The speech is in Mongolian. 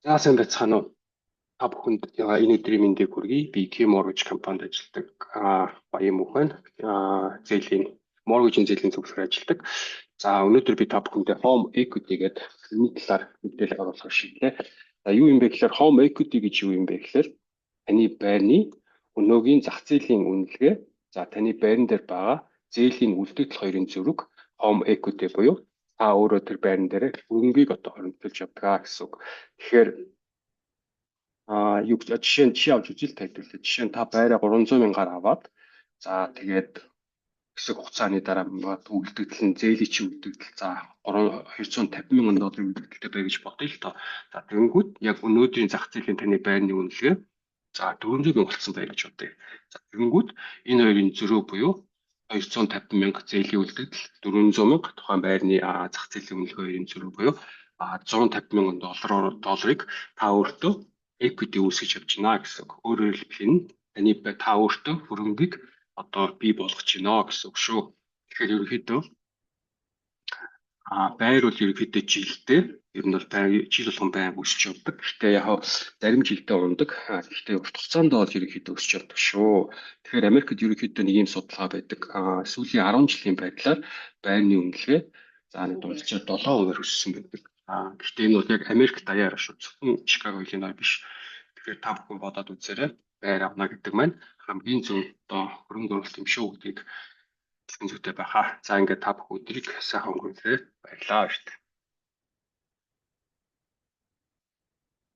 За сайн байцгаана уу? Та бүхэнд энэ өдрийн мэндийг хүргэе. Би K-Mortgage компанид ажилладаг баян мөхөн зээлийн mortgage-ийн зээлийн зөвлөхөр ажилладаг. За өнөөдөр би та бүхэндээ home equity гэдэг энэ талаар мэдээлэл оруулах шийдлээ. За юу юм бэ гэхээр home equity гэж юу юм бэ гэхээр таны байрны өнөөгийн зах зээлийн үнэлгээ, за таны байран дээр байгаа зээлийн үлдэгдэл хоёрын зөрүүг home equity буюу та өөрөө тэр байран дээр хөрөнгийг одоо хоригдуулж явдаг гэсэн үг. Тэгэхээр юу гэж жишээ авч үзэл тайлбарлаа. Жишээ нь та байраа 300 мянгаар аваад за тэгээд хэсэг хугацааны дараа үлдэгдэл нь зээлийн чи үлдэгдэл за 250 мянган долларын үлдэгдэлтэй бай гэж бодъё л тоо. За тэгэнгүүт яг өнөөдрийн зах зээлийн таны байрны үнэлгээ за 400 мянга болсон бай гэж бодъё. За тэгэнгүүт энэ хоёрын зөрүү буюу 250 мянга зээлийн үлдэгдэл 400 мянга тухайн байрны зах зээлийн үнэлгээ хоёрын зөрүү буюу 150 мянган долларыг та өөртөө equity үүсгэж явж байна гэсэн үг. Өөрөөр хэлбэл таны та өөртөө хөрөнгийг одоо бий болгож байна гэсэн үг шүү. Тэгэхээр ерөнхийдөө байр бол ерөнхийдөө жилдээ ер нь бол жил болгон байнга өсөж явдаг. Гэхдээ яг зарим жилдээ ундаг. Гэхдээ урт хугацаанд бол ерөнхийдөө өсөж явдаг шүү. Тэгэхээр Америкт ерөнхийдөө нэг юм судалгаа байдаг. Сүүлийн 10 жилийн байдлаар байрны үнэлгээ за нэг дунджаар 7% өссөн байдаг. Гэхдээ энэ бол яг Америк даяар шүү. Зөвхөн Чикаго Illinois биш. Тэгэхээр та бүхэн бодоод үзээрэй. Байр авна гэдэг маань хамгийн зөв одоо хөрөнгө оруулалт юм шүү гэдгийг хэлсэн зүйтэй байхаа. За ингээд та бүхэн өдрийг сайхан өнгөрүүлээрэй. Баярлалаа.